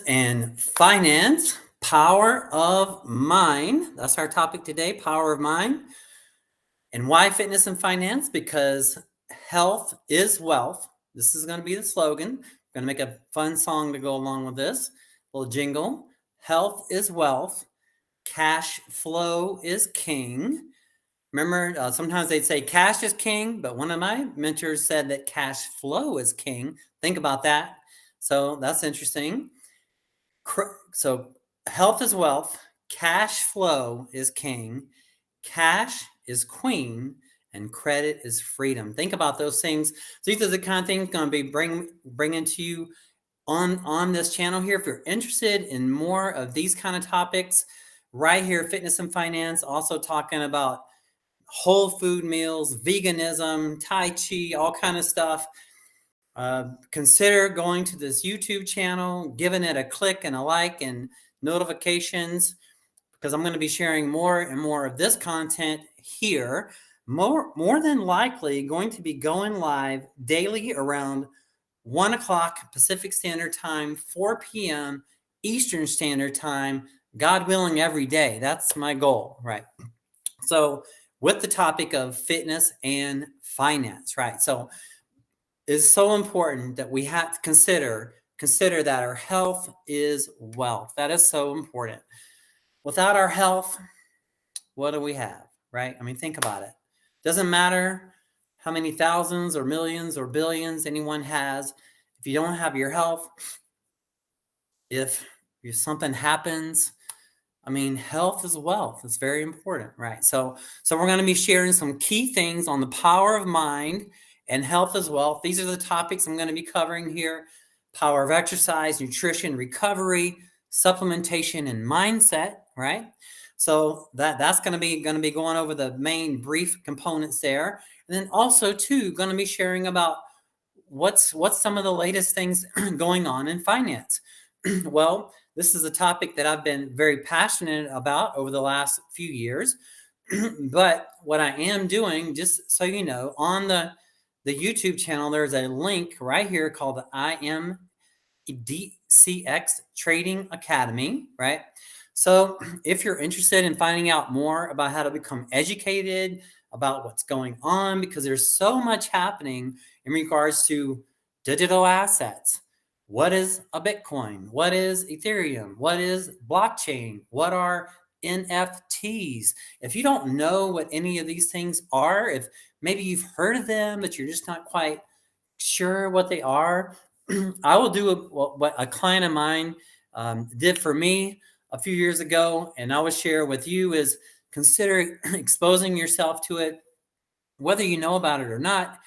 And finance, power of mind. That's our topic today, power of mind. And why fitness and finance? Because health is wealth. This is going to be the slogan. I'm going to make a fun song to go along with this. Little jingle. Health is wealth. Cash flow is king. Remember, sometimes they'd say cash is king, but one of my mentors said that cash flow is king. Think about that. So that's interesting. So health is wealth, cash flow is king, cash is queen, and credit is freedom. Think about those things. These are the kind of things going to be bringing to you on this channel here. If you're interested in more of these kind of topics, right here, fitness and finance, also talking about whole food meals, veganism, Tai Chi, all kind of stuff. Consider going to this YouTube channel, giving it a click and a like and notifications, because I'm going to be sharing more and more of this content here. More than likely going to be going live daily around 1 o'clock Pacific Standard Time, 4 p.m. Eastern Standard Time, God willing, every day. That's my goal, right? So with the topic of fitness and finance, right? So it's so important that we have to consider that our health is wealth. That is so important. Without our health, what do we have, right? I mean, think about it. Doesn't matter how many thousands or millions or billions anyone has. If you don't have your health, if something happens, I mean, health is wealth. It's very important, right? So we're going to be sharing some key things on the power of mind and health as well. These are the topics I'm going to be covering here: power of exercise, nutrition, recovery, supplementation, and mindset, right? So that's going to be going over the main brief components there. And then also too, going to be sharing about what's some of the latest things going on in finance. Well, this is a topic that I've been very passionate about over the last few years. But what I am doing, just so you know, on the YouTube channel, there's a link right here called the IMDCX Trading Academy, right? So if you're interested in finding out more about how to become educated about what's going on, because there's so much happening in regards to digital assets. What is a Bitcoin? What is Ethereum? What is blockchain? What are NFTs? If you don't know what any of these things are, if maybe you've heard of them, but you're just not quite sure what they are, I will do what a client of mine did for me a few years ago, and I will share with you is consider exposing yourself to it, whether you know about it or not.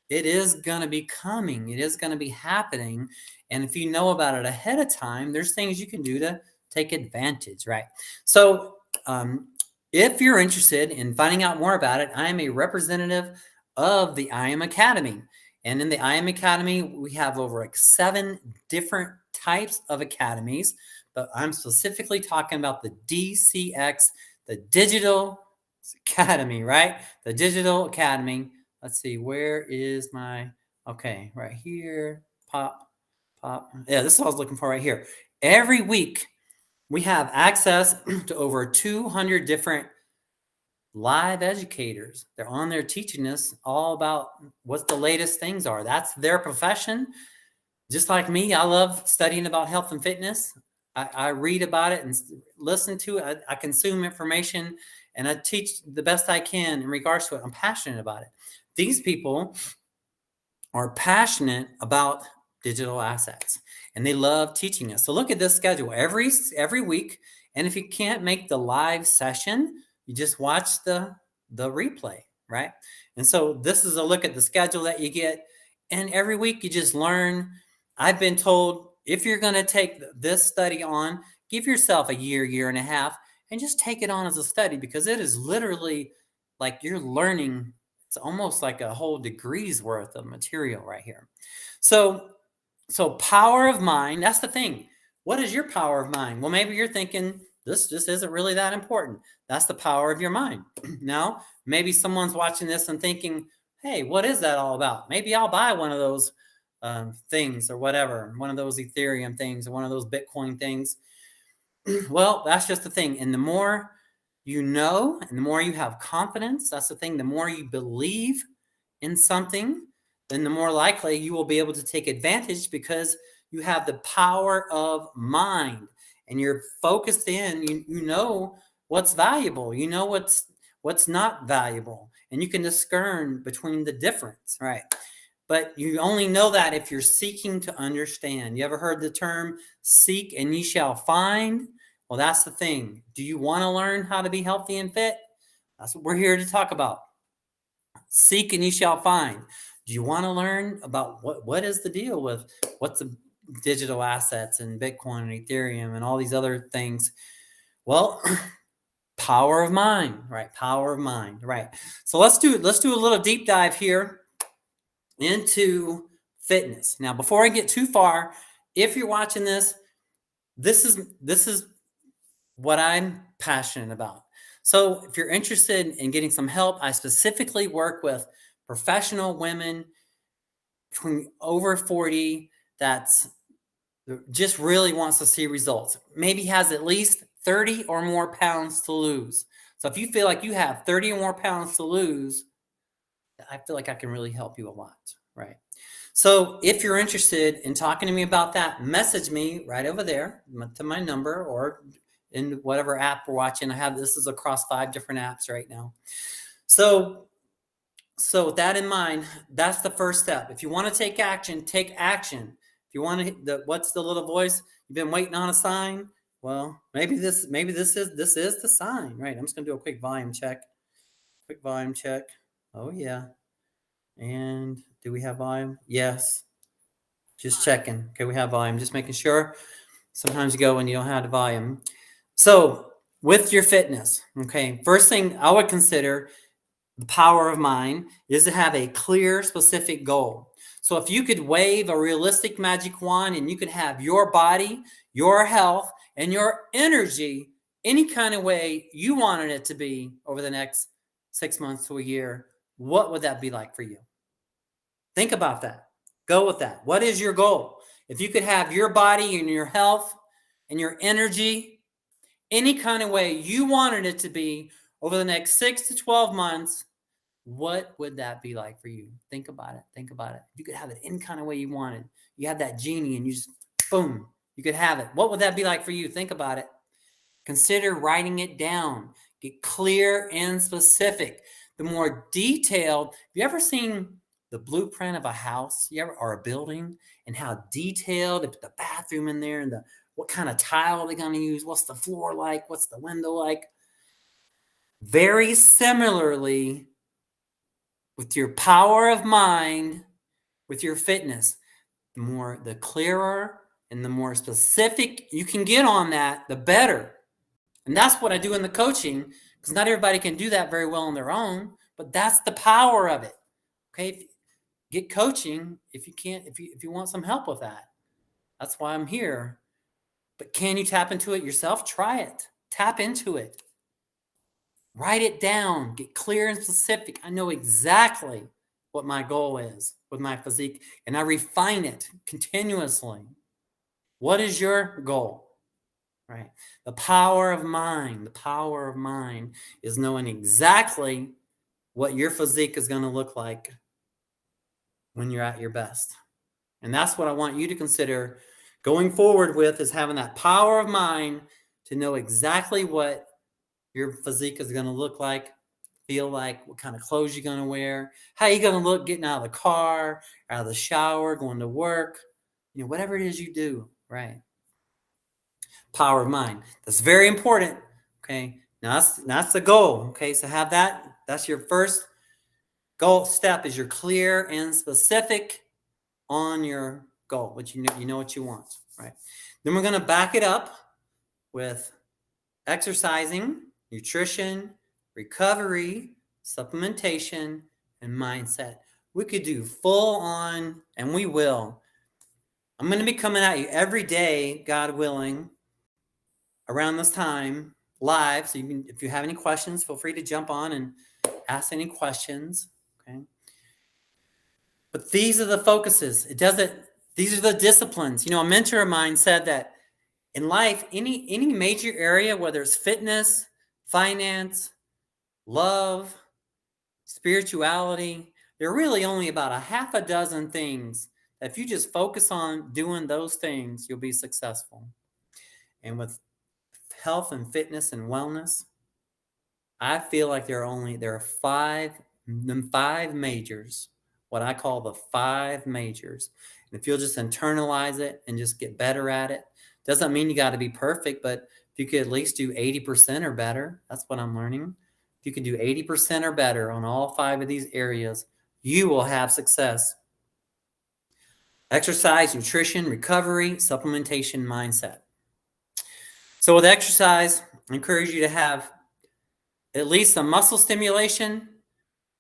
It is going to be coming. It is going to be happening. And if you know about it ahead of time, there's things you can do to take advantage, right? So if you're interested in finding out more about it, I am a representative of the IM Academy. And in the IM Academy, we have over like 7 different types of academies, but I'm specifically talking about the DCX, the Digital Academy, right? The Digital Academy. Let's see, where is my, okay, right here, pop. Yeah, this is what I was looking for right here. Every week, we have access to over 200 different live educators. They're on there teaching us all about what the latest things are. That's their profession. Just like me, I love studying about health and fitness. I read about it and listen to it. I consume information and I teach the best I can in regards to it. I'm passionate about it. These people are passionate about digital assets and they love teaching us. So look at this schedule every week. And if you can't make the live session, you just watch the replay, right? And so this is a look at the schedule that you get. And every week you just learn. I've been told if you're going to take this study on, give yourself a year and a half, and just take it on as a study, because it is literally like you're learning. It's almost like a whole degree's worth of material right here. So power of mind, that's the thing. What is your power of mind? Well, maybe you're thinking this just isn't really that important. That's the power of your mind. Now, maybe someone's watching this and thinking, hey, what is that all about? Maybe I'll buy one of those things or whatever, one of those Ethereum things or one of those Bitcoin things. Well, that's just the thing. And the more you know, and the more you have confidence, that's the thing, the more you believe in something, then the more likely you will be able to take advantage because you have the power of mind and you're focused in, you know what's valuable, you know what's not valuable, and you can discern between the difference, right? But you only know that if you're seeking to understand. You ever heard the term seek and ye shall find? Well, that's the thing. Do you want to learn how to be healthy and fit? That's what we're here to talk about. Seek and you shall find. Do you want to learn about what is the deal with what's the digital assets and Bitcoin and Ethereum and all these other things? Well, power of mind, right? Power of mind, right? So let's do a little deep dive here into fitness. Now, before I get too far, if you're watching this, this is what I'm passionate about. So if you're interested in getting some help, I specifically work with professional women between over 40 that's just really wants to see results. Maybe has at least 30 or more pounds to lose. So if you feel like you have 30 or more pounds to lose, I feel like I can really help you a lot, right? So if you're interested in talking to me about that, message me right over there to my number or in whatever app we're watching. This is across 5 different apps right now. So with that in mind, that's the first step. If you want to take action, take action. If you want to what's the little voice? You've been waiting on a sign? Well, maybe this is the sign, right? I'm just gonna do a quick volume check. Oh yeah. And do we have volume? Yes. Just checking. Okay, we have volume. Just making sure. Sometimes you go when you don't have the volume. So with your fitness, okay, first thing I would consider the power of mind is to have a clear, specific goal. So if you could wave a realistic magic wand and you could have your body, your health, and your energy any kind of way you wanted it to be over the next 6 months to a year, what would that be like for you? Think about that. Go with that. What is your goal? If you could have your body and your health and your energy any kind of way you wanted it to be over the next 6 to 12 months, what would that be like for you? Think about it. Think about it. You could have it any kind of way you wanted. You had that genie and you just, boom, you could have it. What would that be like for you? Think about it. Consider writing it down. Get clear and specific. The more detailed, have you ever seen the blueprint of a house or a building and how detailed, they put the bathroom in there and what kind of tile they're going to use, what's the floor like, what's the window like? Very similarly, with your power of mind, with your fitness, the clearer and the more specific you can get on that, the better. And that's what I do in the coaching, because not everybody can do that very well on their own, but that's the power of it. Okay, get coaching if you want some help with that. That's why I'm here. But can you tap into it yourself? Try it. Tap into it. Write it down. Get clear and specific. I know exactly what my goal is with my physique, and I refine it continuously. What is your goal? Right? The power of mind. The power of mind is knowing exactly what your physique is going to look like when you're at your best. And that's what I want you to consider going forward with, is having that power of mind to know exactly what your physique is going to look like, feel like, what kind of clothes you're going to wear, how you're going to look getting out of the car, out of the shower, going to work, whatever it is you do, right? Power of mind. That's very important. Okay. Now that's the goal. Okay. So have that. That's your first goal step, is you're clear and specific on your goal, which you know what you want, right? Then we're going to back it up with exercising, nutrition, recovery, supplementation, and mindset. We could do full on, and we will. I'm going to be coming at you every day, God willing, around this time, live. So if you have any questions, feel free to jump on and ask any questions. Okay. But these are the focuses. It doesn't These are the disciplines. A mentor of mine said that in life, any major area, whether it's fitness, finance, love, spirituality, there are really only about a half a dozen things that if you just focus on doing those things, you'll be successful. And with health and fitness and wellness, I feel like there are five majors, what I call the five majors. And if you'll just internalize it and just get better at it, doesn't mean you got to be perfect, but if you could at least do 80% or better, that's what I'm learning. If you can do 80% or better on all five of these areas, you will have success. Exercise, nutrition, recovery, supplementation, mindset. So with exercise, I encourage you to have at least some muscle stimulation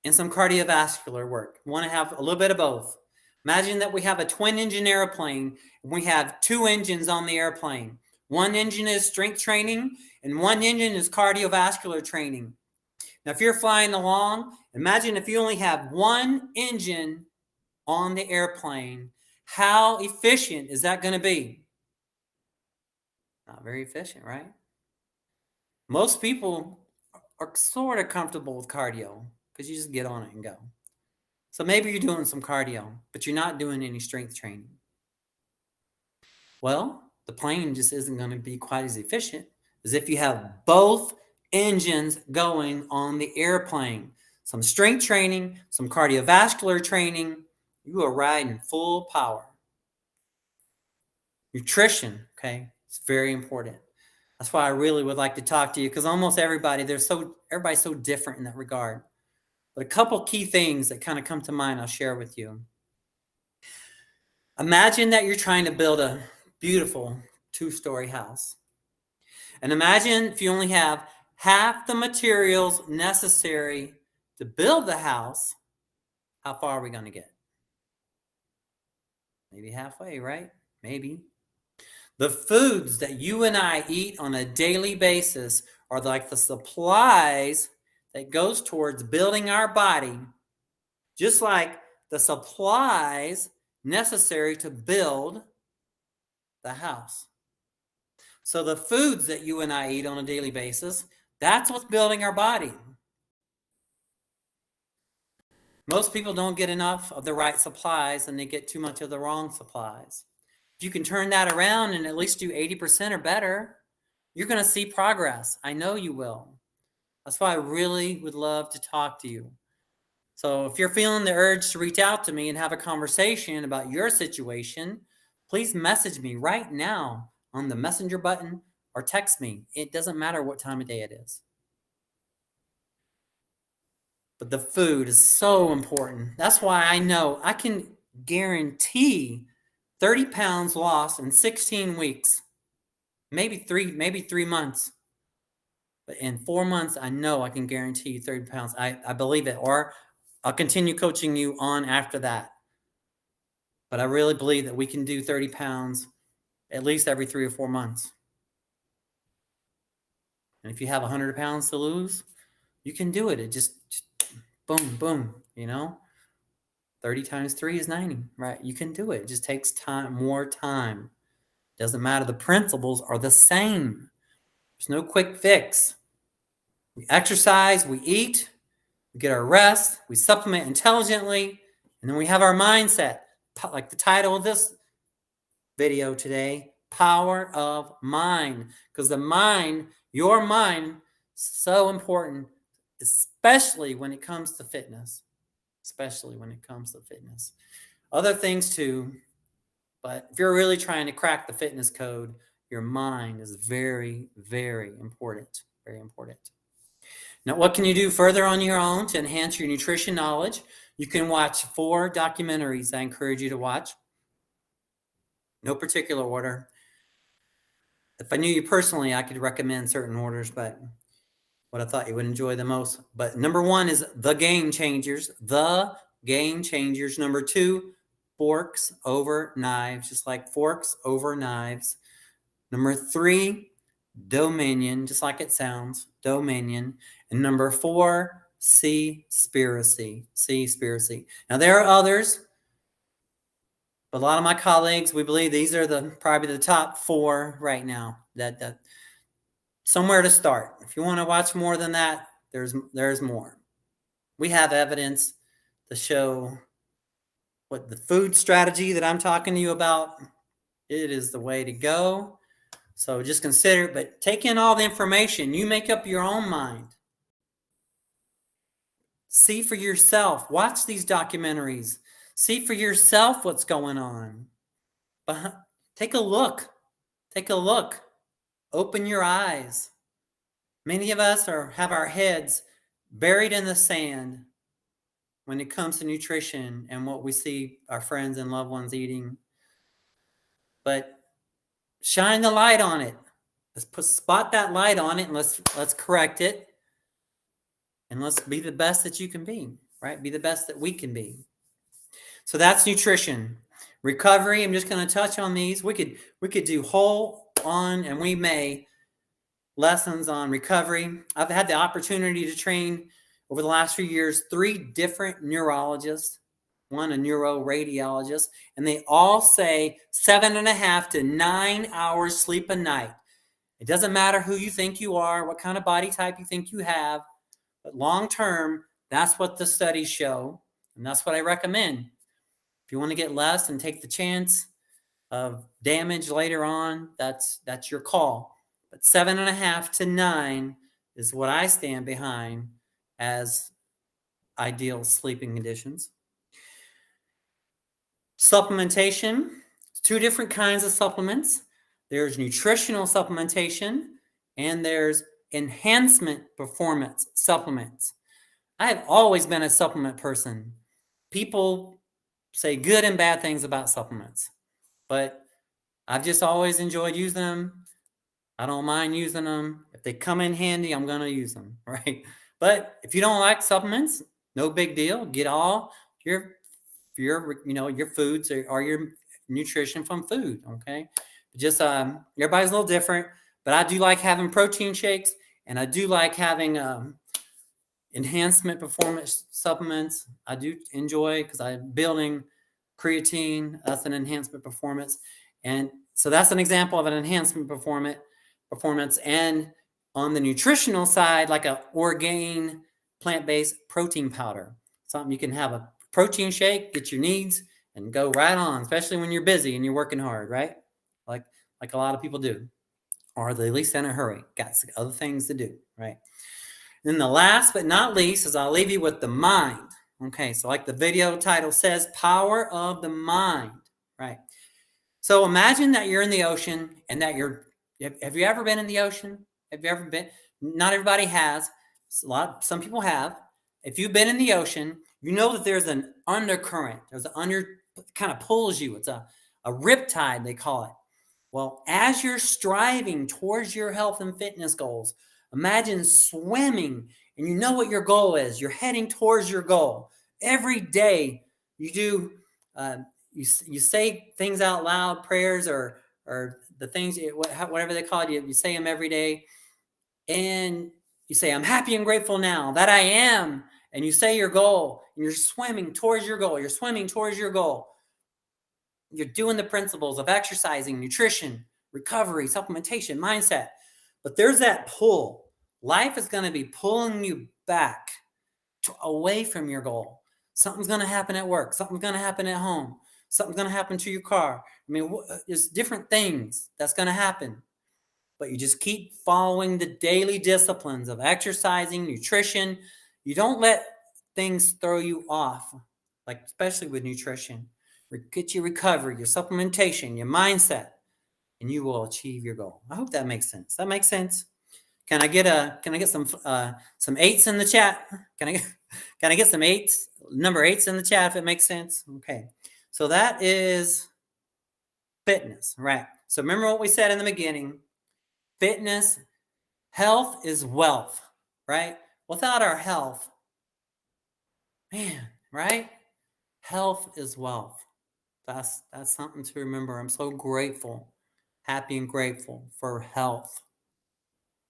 and some cardiovascular work. You want to have a little bit of both. Imagine that we have a twin engine airplane and we have two engines on the airplane. One engine is strength training and one engine is cardiovascular training. Now, if you're flying along, imagine if you only have one engine on the airplane, how efficient is that going to be? Not very efficient, right? Most people are sort of comfortable with cardio because you just get on it and go. So maybe you're doing some cardio, but you're not doing any strength training. Well, the plane just isn't going to be quite as efficient as if you have both engines going on the airplane. Some strength training, some cardiovascular training, you are riding full power. Nutrition, okay, it's very important. That's why I really would like to talk to you because almost everybody's so different in that regard. But a couple key things that kind of come to mind I'll share with you. Imagine that you're trying to build a beautiful 2-story house. And imagine if you only have half the materials necessary to build the house, how far are we going to get? Maybe halfway, right? Maybe. The foods that you and I eat on a daily basis are like the supplies that goes towards building our body, just like the supplies necessary to build the house. So the foods that you and I eat on a daily basis, that's what's building our body. Most people don't get enough of the right supplies and they get too much of the wrong supplies. If you can turn that around and at least do 80% or better, you're going to see progress. I know you will. That's why I really would love to talk to you. So if you're feeling the urge to reach out to me and have a conversation about your situation, please message me right now on the messenger button or text me. It doesn't matter what time of day it is. But the food is so important. That's why I know I can guarantee 30 pounds lost in 16 weeks, maybe 3 months. But in 4 months, I know I can guarantee you 30 pounds. I believe it. Or I'll continue coaching you on after that. But I really believe that we can do 30 pounds at least every 3 or 4 months. And if you have 100 pounds to lose, you can do it. It just boom, boom, 30 times 3 is 90, right? You can do it. It just takes time, more time. Doesn't matter. The principles are the same. There's no quick fix. We exercise, we eat, we get our rest, we supplement intelligently, and then we have our mindset. Like the title of this video today, Power of Mind. Because the mind, your mind, so important, especially when it comes to fitness. Especially when it comes to fitness. Other things too, but if you're really trying to crack the fitness code, your mind is very, very important. Very important. Now, what can you do further on your own to enhance your nutrition knowledge? You can watch 4 documentaries I encourage you to watch. No particular order. If I knew you personally, I could recommend certain orders, but what I thought you would enjoy the most. But number 1 is The Game Changers. The Game Changers. Number 2, Forks Over Knives, just like forks over knives. Number 3, Dominion, just like it sounds, Dominion. And number 4, Seaspiracy. Seaspiracy. Now there are others, But a lot of my colleagues, we believe these are probably the top 4 right now. That somewhere to start. If you want to watch more than that, there's more. We have evidence to show what the food strategy that I'm talking to you about, it is the way to go. So just consider it, but take in all the information. You make up your own mind. See for yourself. Watch these documentaries. See for yourself what's going on. But take a look. Take a look. Open your eyes. Many of us have our heads buried in the sand when it comes to nutrition and what we see our friends and loved ones eating. But shine the light on it. Spot that light on it, and let's correct it. And let's be the best that you can be, right? Be the best that we can be. So that's nutrition. Recovery, I'm just going to touch on these. We could do whole on, and we may, lessons on recovery. I've had the opportunity to train over the last few years 3 different neurologists, one a neuroradiologist, and they all say 7.5 to 9 hours sleep a night. It doesn't matter who you think you are, what kind of body type you think you have, but long term, that's what the studies show, and that's what I recommend. If you want to get less and take the chance of damage later on, that's your call. But 7.5 to 9 is what I stand behind as ideal sleeping conditions. Supplementation, 2 different kinds of supplements. There's nutritional supplementation and there's enhancement performance supplements. I have always been a supplement person. People say good and bad things about supplements, but I've just always enjoyed using them. I don't mind using them. If they come in handy, I'm going to use them, right? But if you don't like supplements, no big deal. Get all your foods or your nutrition from food, okay? Just everybody's a little different, but I do like having protein shakes, and I do like having enhancement performance supplements. I do enjoy because I'm building creatine. That's an enhancement performance, and so that's an example of an enhancement performance. And on the nutritional side, like a Orgain plant-based protein powder, something you can have a protein shake, get your needs, and go right on, especially when you're busy and you're working hard, right? Like a lot of people do, or at least in a hurry. Got other things to do, right? And then the last but not least is I'll leave you with the mind. Okay, so like the video title says, power of the mind, right? So imagine that you're in the ocean and that have you ever been in the ocean? Have you ever been? Not everybody has. Some people have. If you've been in the ocean, you know that there's an undercurrent. There's kind of pulls you. It's a riptide, they call it. Well, as you're striving towards your health and fitness goals, imagine swimming and you know what your goal is. You're heading towards your goal. Every day you do, you say things out loud, prayers or the things, whatever they call it, you say them every day. And you say, I'm happy and grateful now that I am. And you say your goal and you're swimming towards your goal. You're swimming towards your goal. You're doing the principles of exercising, nutrition, recovery, supplementation, mindset. But there's that pull. Life is going to be pulling you back away from your goal. Something's going to happen at work. Something's going to happen at home. Something's going to happen to your car. I mean, there's different things that's going to happen. But you just keep following the daily disciplines of exercising, nutrition. You don't let things throw you off, like especially with nutrition. Get your recovery, your supplementation, your mindset, and you will achieve your goal. I hope that makes sense. That makes sense. Can I get some 8s in the chat? Can I get some 8s, number 8s in the chat if it makes sense? Okay. So that is fitness, right? So remember what we said in the beginning. Fitness, health is wealth, right? Without our health, man, right? Health is wealth. That's something to remember. I'm so grateful, happy and grateful for health,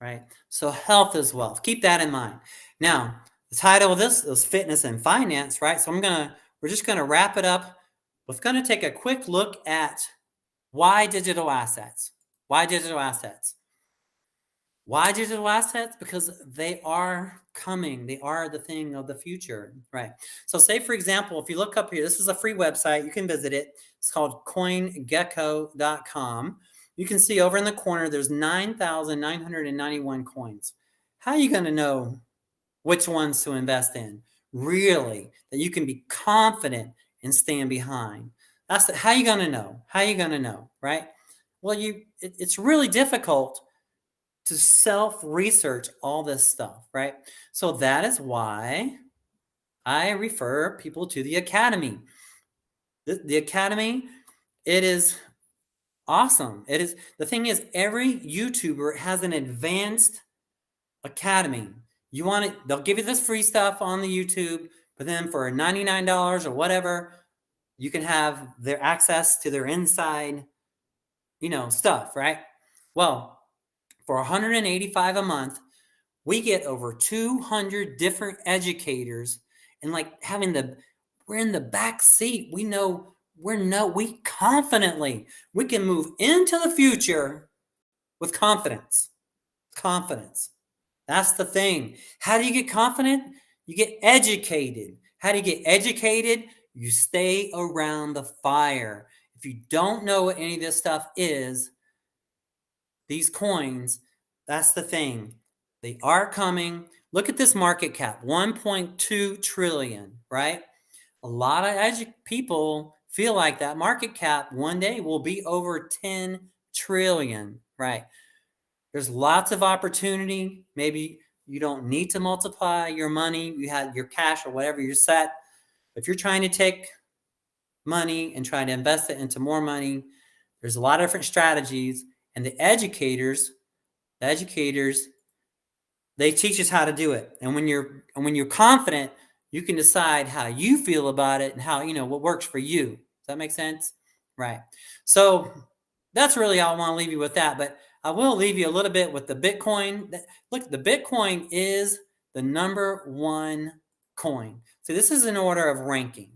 right? So health is wealth. Keep that in mind. Now, the title of this is fitness and finance, right? So we're just gonna wrap it up We're going to take a quick look at why digital assets. Why digital assets? Why digital assets? Because they are coming. They are the thing of the future, right? So say, for example, if you look up here, this is a free website. You can visit it. It's called coingecko.com. You can see over in the corner, there's 9,991 coins. How are you going to know which ones to invest in? Really, that you can be confident and stand behind. How you going to know? How you going to know, right? Well, it's really difficult to self-research all this stuff, right? So that is why I refer people to the Academy. The Academy, it is awesome. It is, the thing is, every YouTuber has an advanced Academy. You want it, they'll give you this free stuff on the YouTube, but then for $99 or whatever, you can have their access to their inside, stuff, right? Well, for $185 a month, we get over 200 different educators, and like we're in the back seat. We confidently, we can move into the future with confidence. Confidence. That's the thing. How do you get confident? You get educated. How do you get educated? You stay around the fire. If you don't know what any of this stuff is, these coins, that's the thing. They are coming. Look at this market cap, 1.2 trillion, right? A lot of people feel like that market cap one day will be over 10 trillion, right? There's lots of opportunity. Maybe you don't need to multiply your money. You have your cash or whatever, you're set. If you're trying to take money and trying to invest it into more money, there's a lot of different strategies. And the educators, they teach us how to do it. And when you're confident, you can decide how you feel about it and how, what works for you. Does that make sense? Right. So that's really all I want to leave you with that. But I will leave you a little bit with the Bitcoin. Look, the Bitcoin is the number one coin. So this is in order of ranking.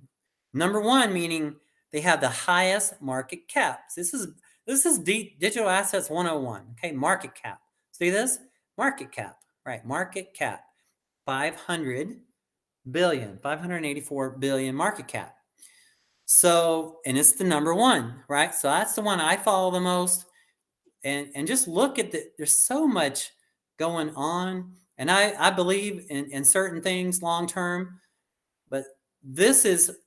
Number one, meaning they have the highest market caps. This is digital assets 101. Okay, market cap. See this? Market cap, right? Market cap, 584 billion market cap. So, and it's the number one, right? So that's the one I follow the most. And just look at there's so much going on. And I believe in certain things long term, but this is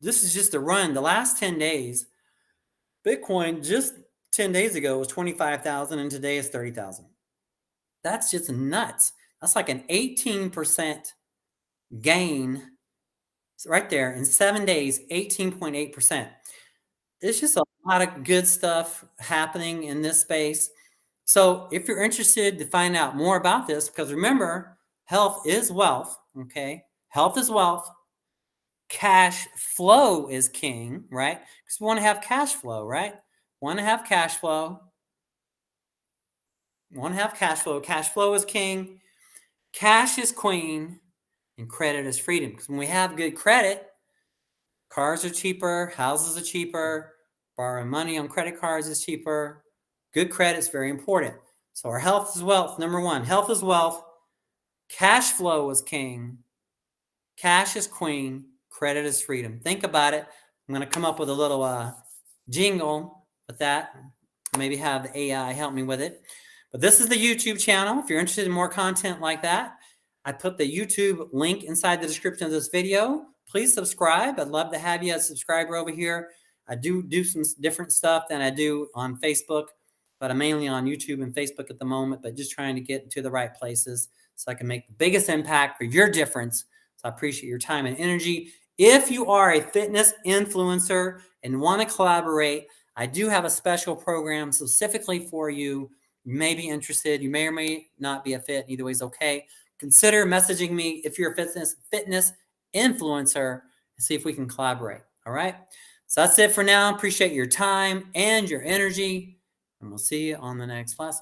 just a run. The last 10 days, Bitcoin just 10 days ago was 25,000 and today is 30,000. That's just nuts. That's like an 18% gain right there in 7 days, 18.8%. There's just a lot of good stuff happening in this space. So if you're interested to find out more about this, because remember, health is wealth, okay? Health is wealth. Cash flow is king, right? Because we want to have cash flow, right? Want to have cash flow. Want to have cash flow. Cash flow is king. Cash is queen. And credit is freedom. Because when we have good credit, cars are cheaper, houses are cheaper, borrowing money on credit cards is cheaper. Good credit is very important. So our health is wealth. Number one, health is wealth. Cash flow is king. Cash is queen. Credit is freedom. Think about it. I'm going to come up with a little jingle with that. Maybe have the AI help me with it. But this is the YouTube channel. If you're interested in more content like that, I put the YouTube link inside the description of this video. Please subscribe. I'd love to have you as a subscriber over here. I do some different stuff than I do on Facebook, but I'm mainly on YouTube and Facebook at the moment, but just trying to get to the right places so I can make the biggest impact for your difference. So I appreciate your time and energy. If you are a fitness influencer and want to collaborate, I do have a special program specifically for you. You may be interested. You may or may not be a fit. Either way is okay. Consider messaging me if you're a fitness influencer and see if we can collaborate. All right. So that's it for now. Appreciate your time and your energy. And we'll see you on the next class.